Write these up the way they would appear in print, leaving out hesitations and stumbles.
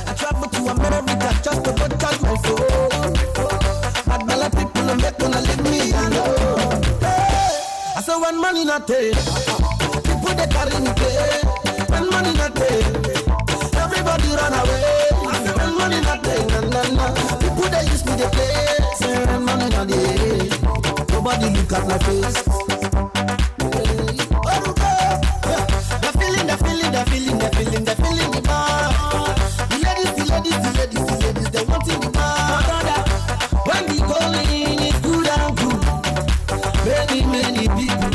I travel to America just to go charge my phone. Bad bella people no make gonna leave me alone. Hey, I say when money not take, people they carry me play. When money not take, everybody run away. I say when money not take, na. People they use me they play. Say when money not take, nobody look at my face. The feeling the bar. The ladies, they want in the bar. When the going is good and good, many people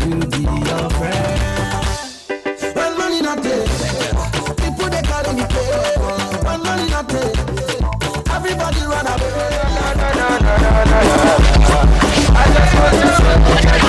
will be your friend. When money not there, people they carry me pay. When money not there, everybody run away. I just want to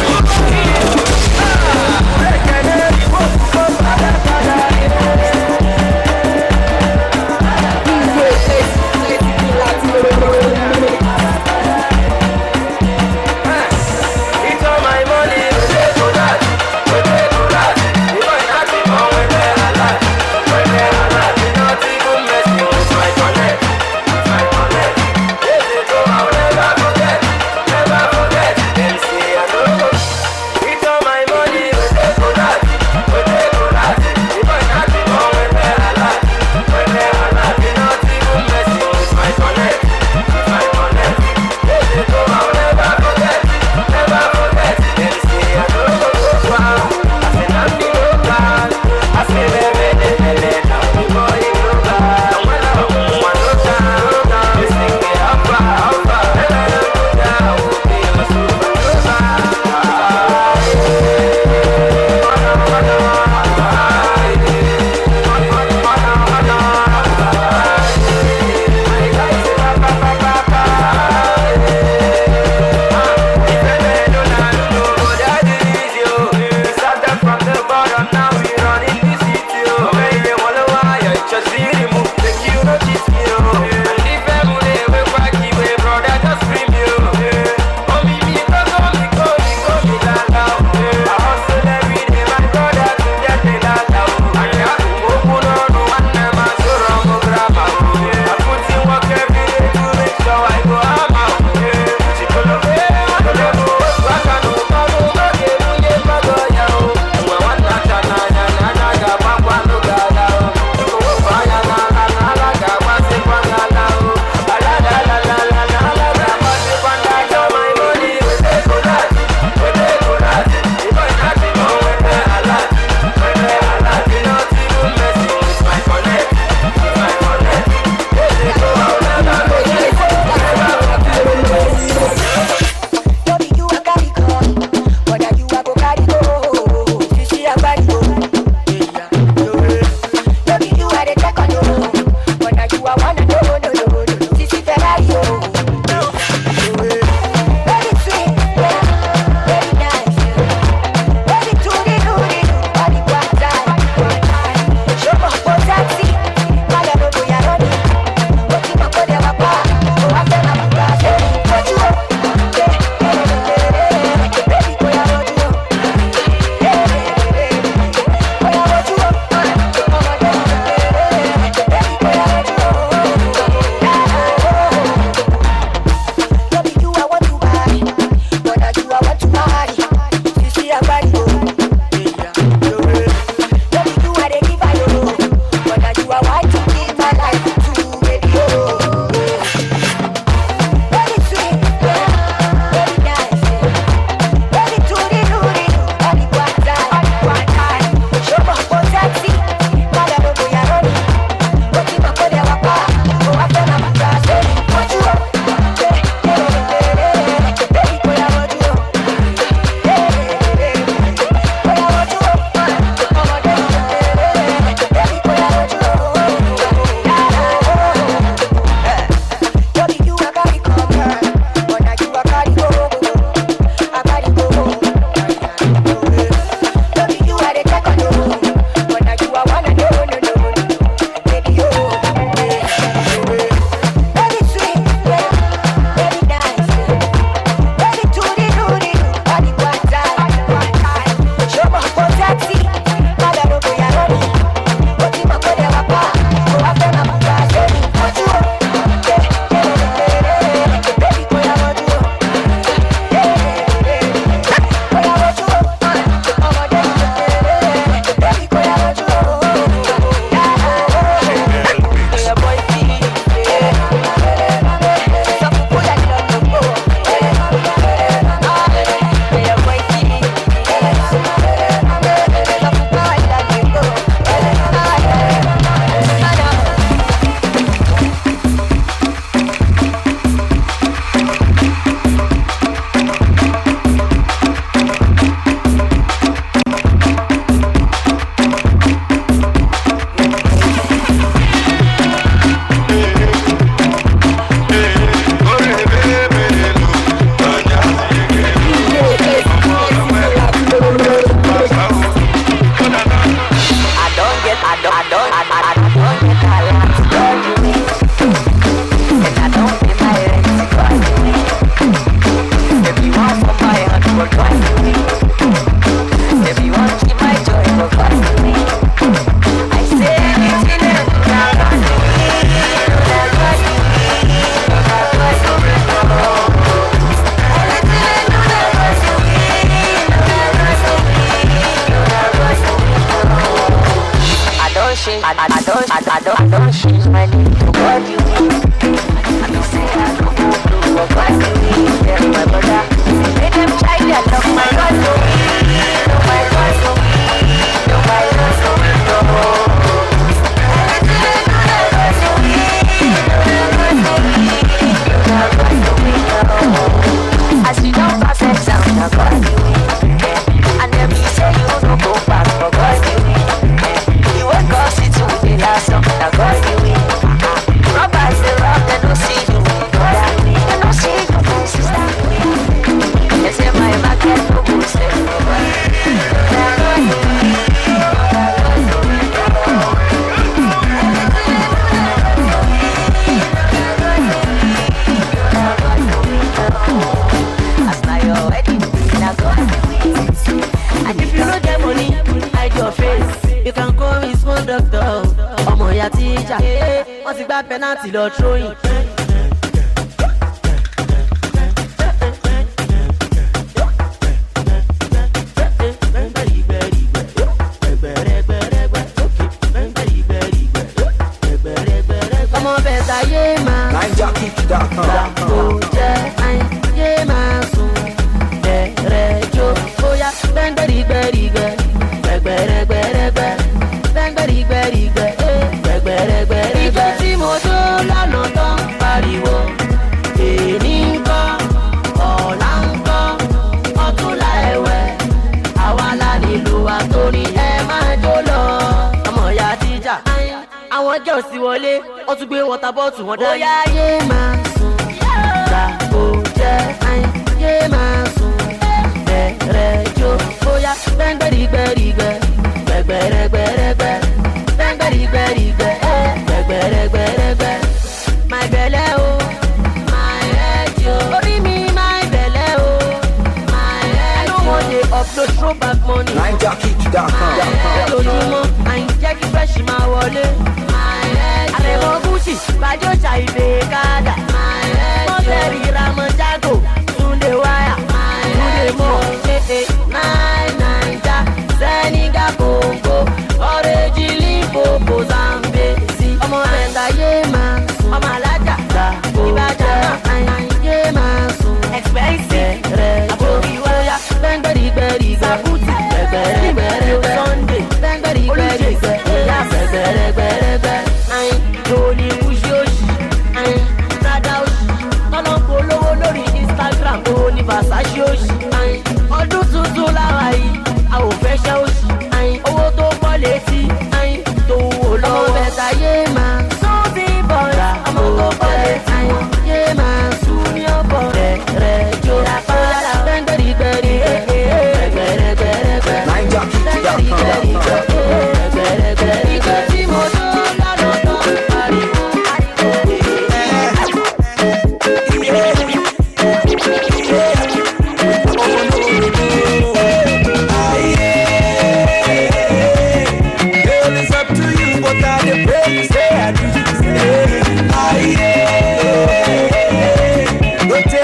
don't change my name to God you will. I don't say I don't go blue, but God you will. Tell my brother, make them try their luck, my God no me, no my God no me, no my God no me, no. As you don't pass exam, now God you will. And then me say you don't go back, but God you will. You wake up, sit to the last song, now God you will. Robbers they rob, they don't see you, they don't see you, sister. They say my market no go sell, now God you will. And if you don't get money, hide your face. You can call me small doctor. Ọmọ ya teacher. Wọ́n ti gba penalty lọ throwing. Ọmọ bẹ́ẹ̀ sáyé máa. Nigeria.com. Ayé máa sùn. Rejo, oya, gbẹngbẹrìgbẹrìgbẹ, gbẹgbẹrẹgbẹrẹgbẹ, gbẹngbẹrìgbẹrìgbẹ, gbẹgbẹrẹgbẹrẹgbẹ. Ìjọ tí mo tó lọ́nà tán pariwo, èmi ń kọ́, ọ̀la ń kọ́, ọ̀túnla ẹ̀wẹ̀, àwa la nílò wa torí ẹ máa jó lọ. Ọmọ ìyá tíjà, àwọn girls ti wọlé, wọ́n tún gbé water bottle wọn dání. Oya ayé máa sùn, gbà kó jẹ́ ayé máa sùn. Rejo, oya, gbẹngbẹrìgbẹrìgbẹ, gbẹgbẹrẹgbẹrẹgbẹ, gbẹngbẹrìgbẹrìgbẹ, gbẹgbẹrẹgbẹrẹgbẹ. My belle o, my head yo. Orí mi, my belle o, my head yo. I don't want to upload throwback money. Nigeria.com. Lójúmọ́, àyìn jẹ́ kí fresh máa wọlé. My head yo. Àrẹ̀mọ Gucci, Bàjọ́ ṣàìbè kádà. My head yo. Mọ́tẹ́rì Ramojago, Túndé wáyà. Naija, Senegal, Congo, Orange, Limpopo, Zambezi. Ọmọ ẹ̀ńdà yé máa sùn. Ọmọ alájà, Ìbàdàn náà yé máa sùn. Expensive, àbórí wáyà, gbẹ̀ngbẹ̀rìgbẹ̀rìgbẹ̀, Sàkútì, gbẹ̀gbẹ̀rìgbẹ̀rìgbẹ̀, Sunday, gbẹ̀ngbẹ̀rìgbẹ̀rìgbẹ̀, gbẹ̀gbẹ̀rìgbẹ̀rìgbẹ̀. Ayin, lóní kúṣí òṣì, ayin, Prada òṣì, tọ́lọ́ ń polówó lórí Instagram tó ní Versace òṣì. Ọdún tuntun láwa yìí, a ò fẹ́ ṣẹ́ òṣì. Owó tó pọ̀ létí, tó wò lọ́wọ́. Ọmọ bẹ̀ta yé máa sún sí bọ̀ọ̀lá. Ọmọ tó pọ̀ létí, yé máa sún ní ọ̀bọ̀. Rejo, oya, gbẹ̀ngbẹ̀rìgbẹ̀rìgbẹ̀, gbẹ̀gbẹ̀rẹ̀gbẹ̀rẹ̀gbẹ̀, gbẹ̀ngbẹ̀rìgbẹ̀rìgbẹ̀, gbẹ̀gbẹ̀rẹ̀gbẹ̀rìgbẹ̀. Tí mo tó lọ́nà tó pariwo.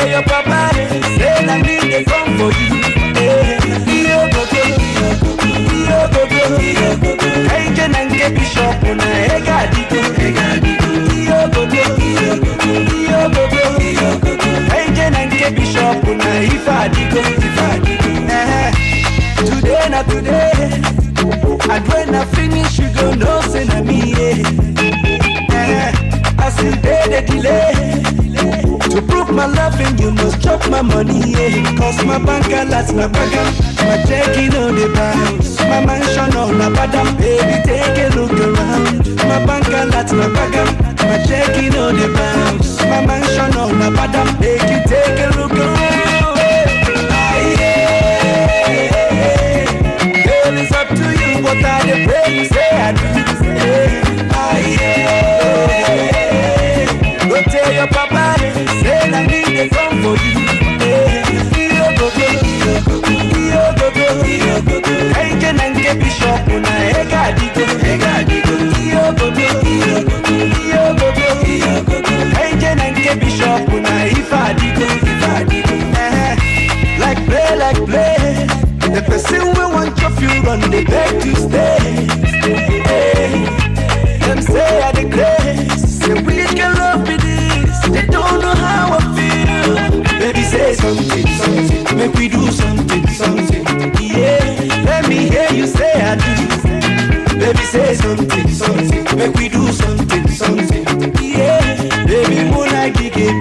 Your papa say I need a song for you. Angel and Bishop on a Egadigo. Angel and Bishop on a Ifadigo. Today, not today. And when I finish, you go no say na me. I still the delay. To prove my loving, you must chop my money, yeah. Cause my bank alerts, my bagam, my checking on the bounce, my mansion on the bottom, baby, take a look around. My bank alerts, my bagam, my checking on the bounce, my mansion on the bottom, baby, take a look around. Girl, it's up to you, what are the prayers say I do? Go tell your papa, say I need a song for you. Angel and Bishop on a Egadigo. Angel and Bishop on a Ifadigo. Like play. The person we want your few run, they beg to stay. them say I the grace. Say which can love me this? They don't know how I feel. Baby say something, something. Make we do something, something. Yeah, let me hear you say I do. Baby say something, something. Make we do something, something. Yeah, baby moon I give you.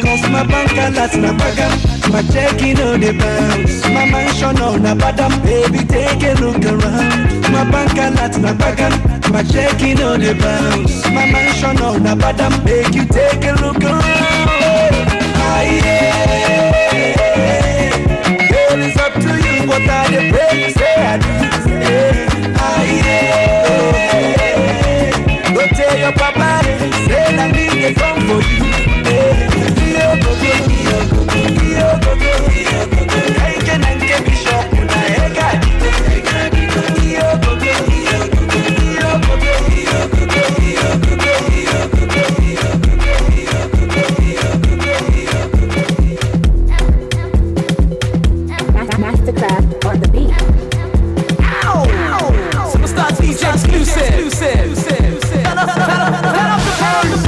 Cause my bank alerts na bagam. My checking on the bounce. My mansion on a badam. Baby take a look around. My bank alerts na bagam. My checking on the bounce. My mansion on a badam. Make you take a look around. Yeah. Girl, it's up to you. What are the way you say I do? Yeah. Go tell your papa. Say I need a song for you. Mastercraft on the beat. Superstar DJ exclusive. Turn up the phones.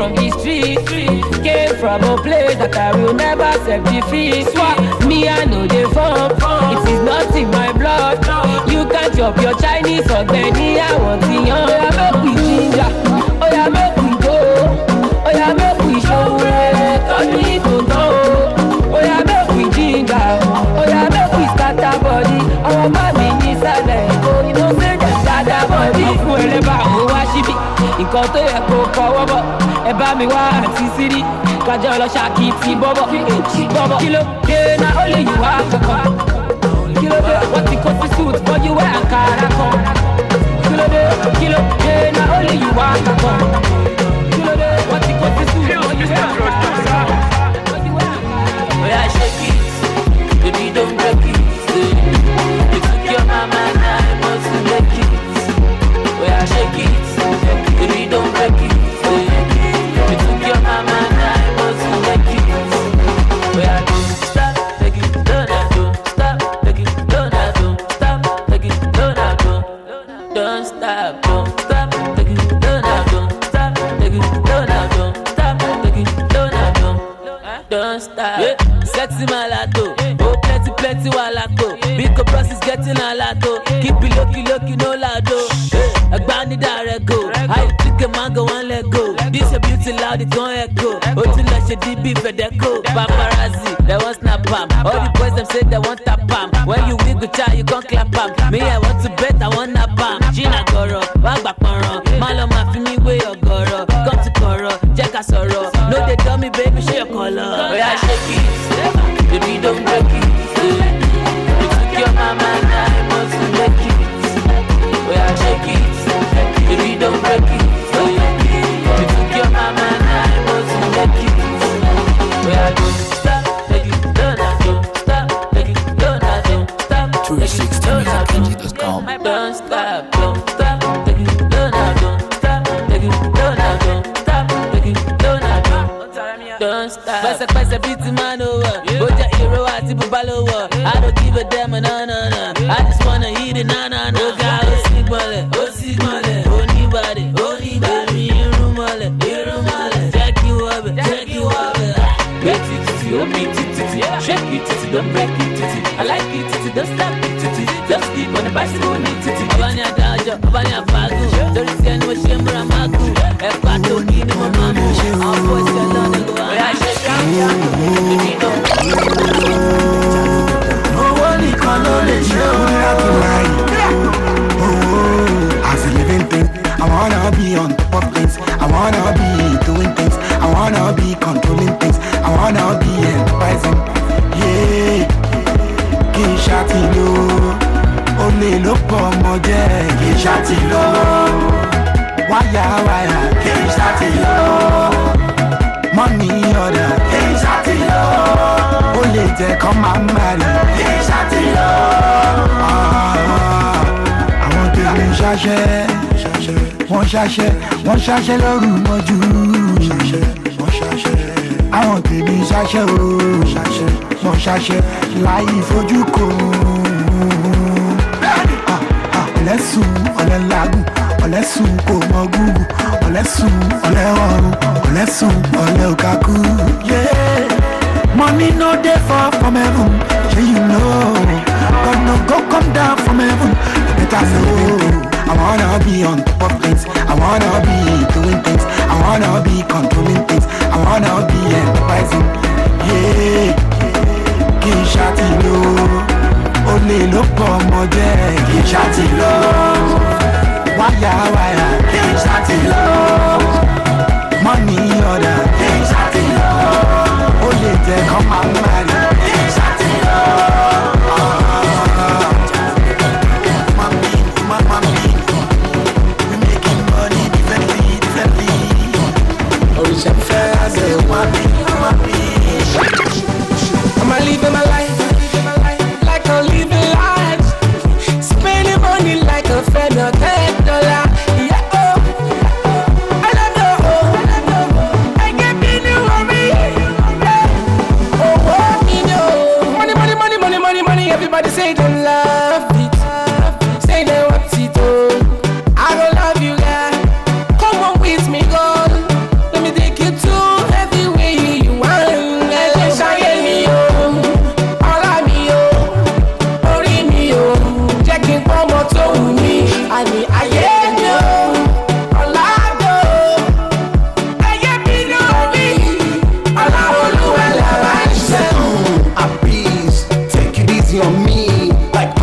From the street, came from a place that I will never set the free. Swap me, I know the form. It is not in my blood. You can't chop your Chinese or Benny. I want the young. Oh yeah, make we ginger. Oh yeah, make we go. Oh yeah, make we show. Cause we don't know. Oh yeah, make we ginger. Oh yeah, make we start our body. Our mommy needs a leg. Oh, you know say them start our body. Wherever I wash it. Nǹkan tó yẹ kó fọwọ́ bọ̀ ẹ bá mi wá àti sírí kájọ lọ ṣàkìtì bọ́bọ̀ kí ló dé na ó lè yí wá kankan kí ló dé wọ́n ti kó sí suit bọ́jú wẹ́ àǹkárá kan kí ló dé na ó lè yí wá kankan kí ló dé wọ́n ti kó sí suit bọ́jú wẹ́ àǹkárá kan. Oya shake it, baby don't break it. You took your mama now I must make it. Oya shake it. Baby, don't break it. You took your mama, now I must make it. Where I don't stop, take it, don't stop, take it, don't stop, take it, don't stop, take it, don't stop, take it, stop, take it, don't stop. Sexy malato, oh plenty walato. Big process getting a lato. Keep it lucky, no lado. Agbani direct go. I think a mango one let go. This a beauty loud, it gon' echo. Until I should DB Fedeco. Paparazzi, they want snap palm. All the boys them say they want tap palm. When you wiggle child, you gon' clap palm. Me, I want to bet, I want nap palm. Gina Goro, Wagba Poro. Malo Mafimi way or Goro. Come to Koro, Jacka Soro. No, they tell me, baby, show your color. Oh, yeah, shake it. Baby, don't break it. You took your mama, now I must make it. Oh, yeah, shake it. Baby, don't break it. You took your mama, now I must make it. Oh, yeah, don't stop, take it, don't stop, take it, don't stop, take it, don't stop, don't stop, take it, don't stop, take it, don't stop, take it, don't stop. Pese beat the man over. Boja hero, I tip a over. I don't give a damn, no. I just wanna hit it, no. Okay, oh, sick mole, anybody, check you up. Get it, oh, meet it, shake it, don't break it, I like it, don't stop it, just keep on the bicycle, need it. Abanya dajo, abanya fagu, don't see any shame, Ramaku, Epato, Kini, Mamamu, our boys can learn to go on. As a living thing, I wanna be on top of things. I wanna be doing things. I wanna be controlling things. I wanna be enterprising. Yeah, Kishatilo, only look for more. Kishatilo, wire, Kishatilo, money order. Kishatilo, only take on my money. Kishatilo. Wọ́n ṣaṣẹ́ lóru mọ́jú. Àwọn tèmi ṣaṣẹ́ o. Wọ́n ṣaṣẹ́ láì fojú kò. Ọ̀lẹ́sùn ọ̀lẹ́ làágùn, ọ̀lẹ́sùn kò mọ gúgù, ọ̀lẹ́sùn ọ̀lẹ́ ọ̀run, ọ̀lẹ́sùn ọ̀lẹ́ òkàkú. Money no dey fall from heaven, shey you know. God no go come down from heaven, you better know. I wanna be on top of things. I wanna be doing things. I wanna be controlling things. I wanna be enterprising. Yeah, Kishatilo, only look for more. Kishatilo, wire, Kishatilo, money order. Kishatilo, only take on my money. Kishatilo. I'm living my life like I'm living life, spending money like a friend of $10. Yeah, I don't know. I get busy on me. Money. Everybody say they love it, say they want it. I don't love you, girl. Come on with me, girl. Let me take you to everywhere you want. Let shine me, all of me, only me, checking for more to me. I mean, I get you, all I do. I get me, Alayeluwa, Please take it easy on me, like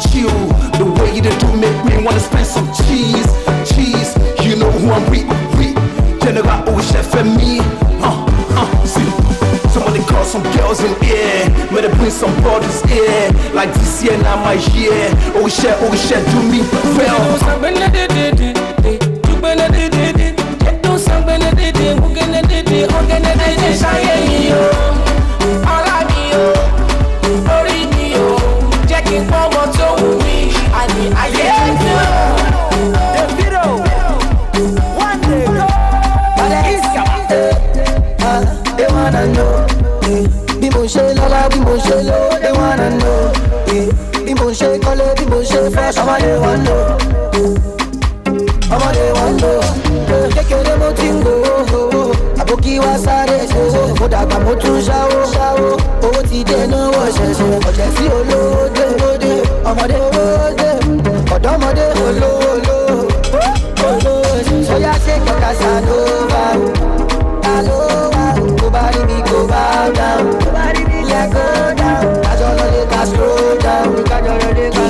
chill. The way you do make me wanna spend some cheese. You know who I'm with. General always chef and me. See, somebody call some girls in here. May they bring some bodies here. Like this year, now my year. Always share, do me well. They wanna know, bí mo ṣe lọ́lá, bí mo ṣe lówó. They wanna know, bí mo ṣe kọ́lé, bí mo ṣe fresh. Ọmọdé wọn lò, kékeré mo ti ń gbowó. Àbókí wá sáré ṣoṣo, mo dàgbà mo tún ṣáwó. Owó ti dé náwó ṣẹ̀ṣẹ̀, ọ̀jẹ̀ sí olóde. Ọmọdé olóde, ọ̀dọ́mọdé olówó. Sọ́yà ṣe kẹ̀kẹ́ ṣàdóbà. Nobody me go bow down. Yeah, go down. I don't know they can slow down.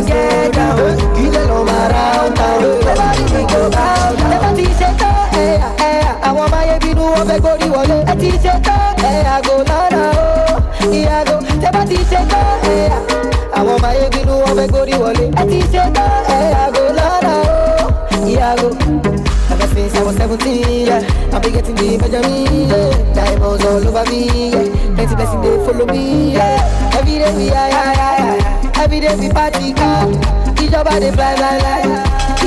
Get down. Kill them on my round town. Nobody me go bow down. Never teach it to I want my baby to have a body wallet. I teach it to I go lana. Yeah, go. Never teach it to I want my baby to have a body wallet. I teach it to I go lana. Yeah, go. Ever since I was 17, yeah, I've been getting the Benjamin, yeah. Diamonds all over me, yeah. Plenty blessings they follow me, yeah. Every day we every day we party car. Each other they fly.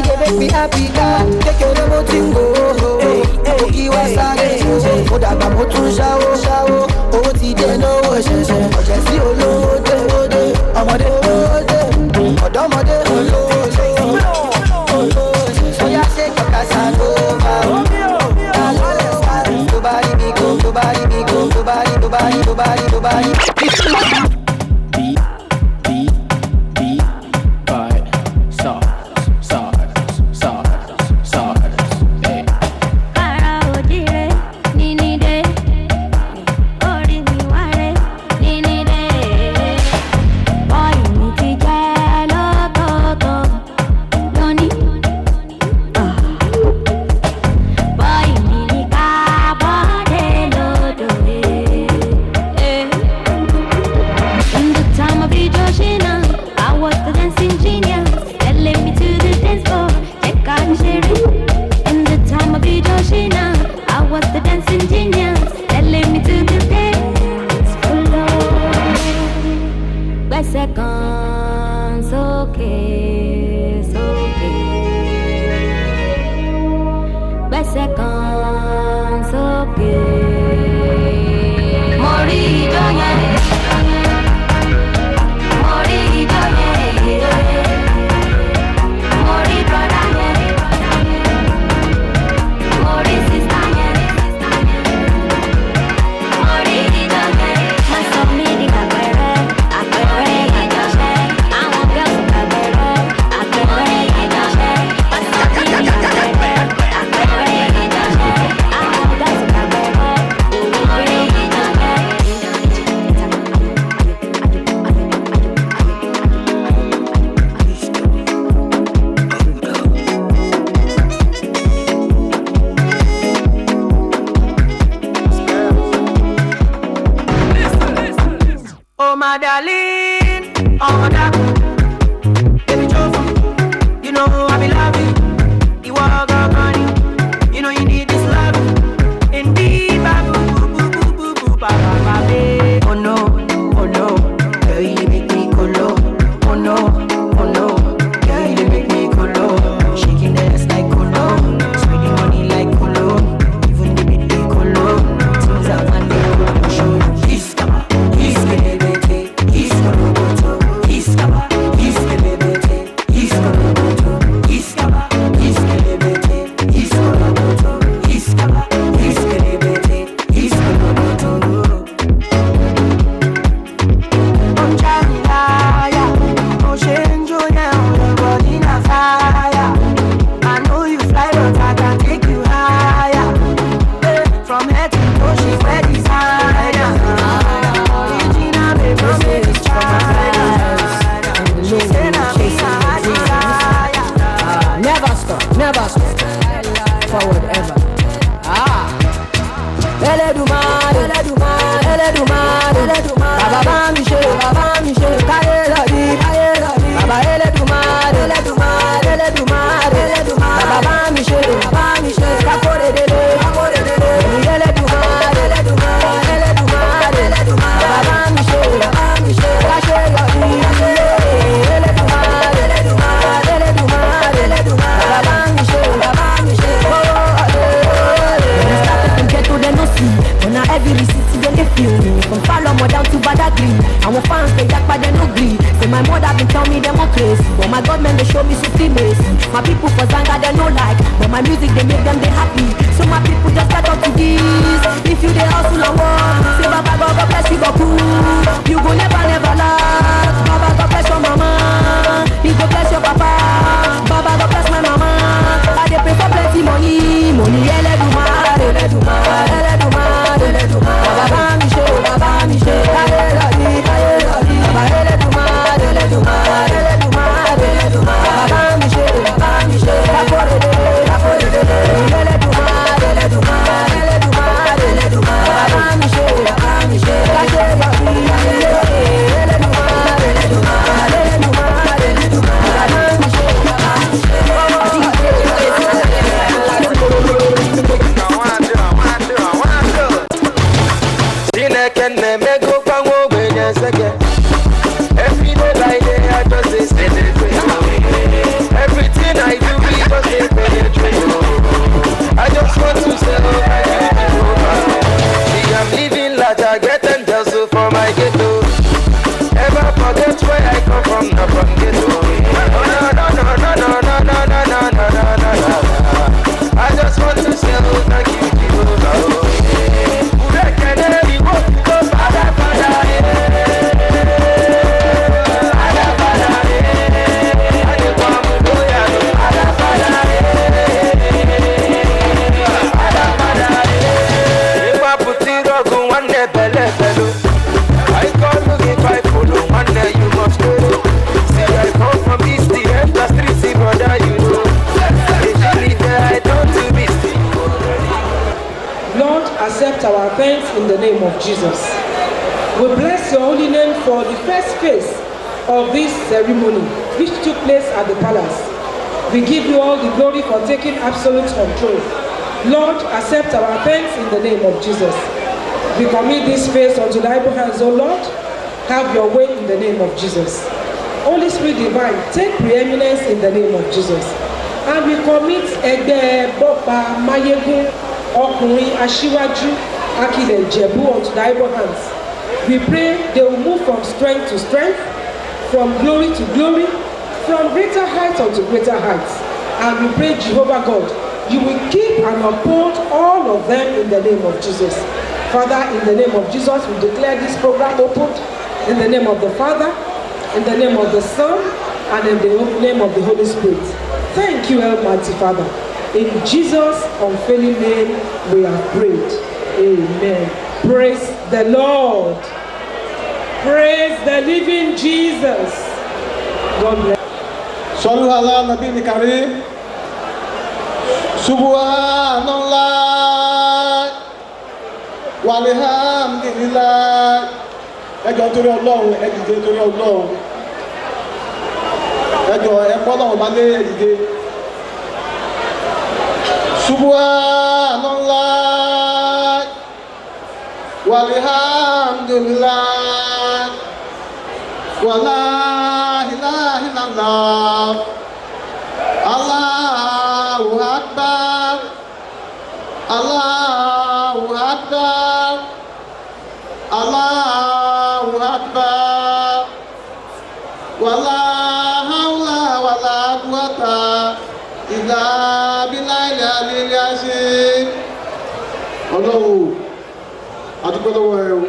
they make me happy. Take your number tingo. Oki wa sare. Oda ba mo tun shawo. Owó ti dé lówó ṣẹ̀ṣẹ̀. Ọ̀jẹ̀ sí olówó dé. Ọmọdé olóde. Ọ̀dọ́mọdé olóde. Oya ṣe kọ̀kà sàlóba. Nobody be go. Everything I do Jesus. We bless your holy name for the first phase of this ceremony, which took place at the palace. We give you all the glory for taking absolute control. Lord, accept our thanks in the name of Jesus. We commit this phase unto thy able hands, O Lord. Have your way in the name of Jesus. Holy Spirit divine, take preeminence in the name of Jesus. And we commit Egbe Bobamayegun, ọkùnrin aṣíwájú, Akilẹ̀ Ijebu unto thy able hands. We pray they will move from strength to strength, from glory to glory, from greater heights unto greater heights. And we pray, Jehovah God, you will keep and uphold all of them in the name of Jesus. Father, in the name of Jesus, we declare this program opened in the name of the Father, in the name of the Son, and in the name of the Holy Spirit. Thank you, Almighty Father. In Jesus' unfailing name, we have prayed. Amen. Praise the Lord. Praise the living Jesus. God bless. Sallu ala Nabi Karim. Subhanallah walhamdulillah. Ẹjọ́ torí Ọlọ́run, ẹ dìde torí Ọlọ́run. Ẹjọ́ ẹ̀pọ̀ Ọlọ́run bá lé ẹ̀dìde. Subhanallah walhamdulillah wala ilaha illallah. Allahu Akbar, Allahu Akbar, Allahu Akbar, wala hawla wala quwwata illa billahil aliyyil azim. Ọlọ́run, adúpẹ́ lọ́wọ́ ẹ o.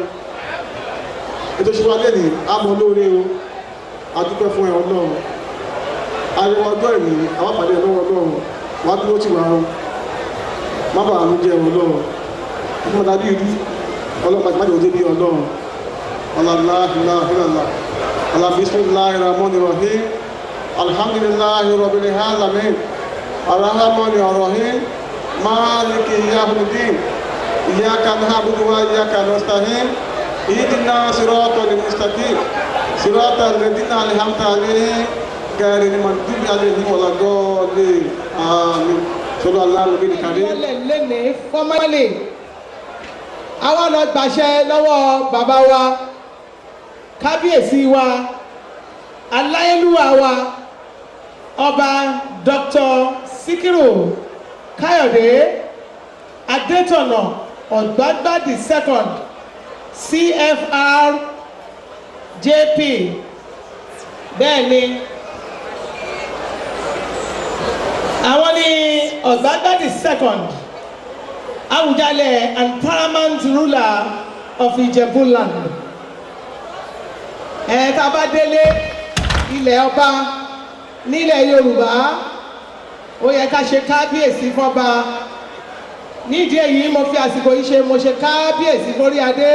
Ètò ìṣúná lẹ́nìí, àmọ́ lóore o. Adúpẹ́ fún ẹ Ọlọ́run. Ariwo ọjọ́ ìní, àwọn àpàdé lọ́wọ́ Ọlọ́run, wá dúró tì wá o. Má bàa ló jẹ́ Ọlọ́run. Ìfún ọ̀dà bí ìlú, Ọlọ́run pàtàkì májèlé bí Ọlọ́run. Allah bismillahir rahmanir rahim. Alhamdulillahi rabbil alamin. Arrahmanir rahim. Maliki yawmiddin. Iyyaka na'budu wa iyyaka nasta'in. Ihdinas siratal mustaqim. Siratal ladzina an'amta 'alaihim ghayril maghdubi 'alaihim waladdallin. Àmín. Sallallahu alaihi wa sallam. Lẹ́ni fọ́mọ́lì. Àwọn lọ gbàṣẹ lọ́wọ́ bàbá wa, kábíyèsí wa, Alayeluwa wa, ọba Dr. Sikiru Kayode Adetona Ogbagba the second CFR JP. Bẹ́ẹ̀ni àwọn ní Ogbagba the second Awujale and Paramount ruler of Ijebu land. Tá bá délé ilẹ̀ ọba nílẹ̀ Yorùbá, ó yẹ ká ṣe kábíyèsí fọ́ba. Nídìí èyí mo fi àsìkò yìí ṣe mo ṣe kábíyèsí lórí adé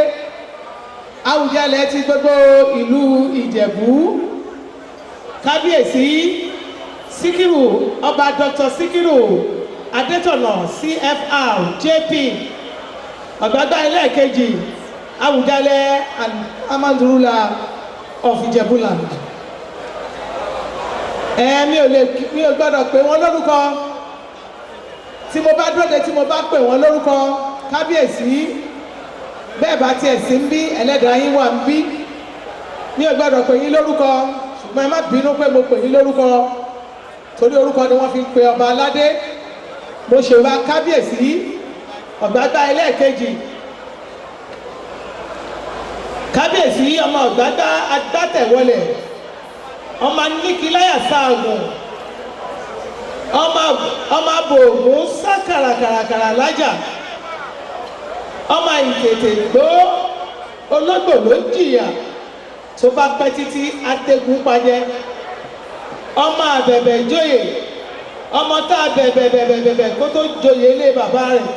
Awujale ti gbogbo ìlú Ìjẹ̀bú. Kábíyèsí Sikiru, ọba Dr. Sikiru Adetona CFR JP Ogbagba ẹlẹ́ẹ̀kejì Awujale and Paramount ruler of Ijebu land. Mi ò gbọ́dọ̀ pè wọ́n lórúkọ. Tí mo bá dúró tí mo bá pè wọ́n lórúkọ kábíyèsí, bẹ́ẹ̀ bá tiẹ̀ sí ń bí ẹlẹ́dàá yín wà ń bí. Mi ò gbọ́dọ̀ pè yín lórúkọ, ṣùgbọ́n ẹ má bínú pé mo pè yín lórúkọ torí orúkọ ni wọ́n fi ń pe ọba aládé. Mo ṣe wá kábíyèsí Ogbagba ẹlẹ́ẹ̀kejì. Kábíyèsí ọmọ Ogbagba adátẹ̀wọlẹ̀, ọmọ níkìláyà sáàgùn, ọmọ abòògùn sá kàràkàràkàrà lájà, ọmọ ìtètè gbó ológbò ló jìyà tó bá pẹ́ títí atẹ́gùn pajẹ, ọmọ àbẹ̀bẹ̀ jóyè, ọmọ tá a bẹ̀bẹ̀ kó tó joyè ilé bàbá rẹ̀.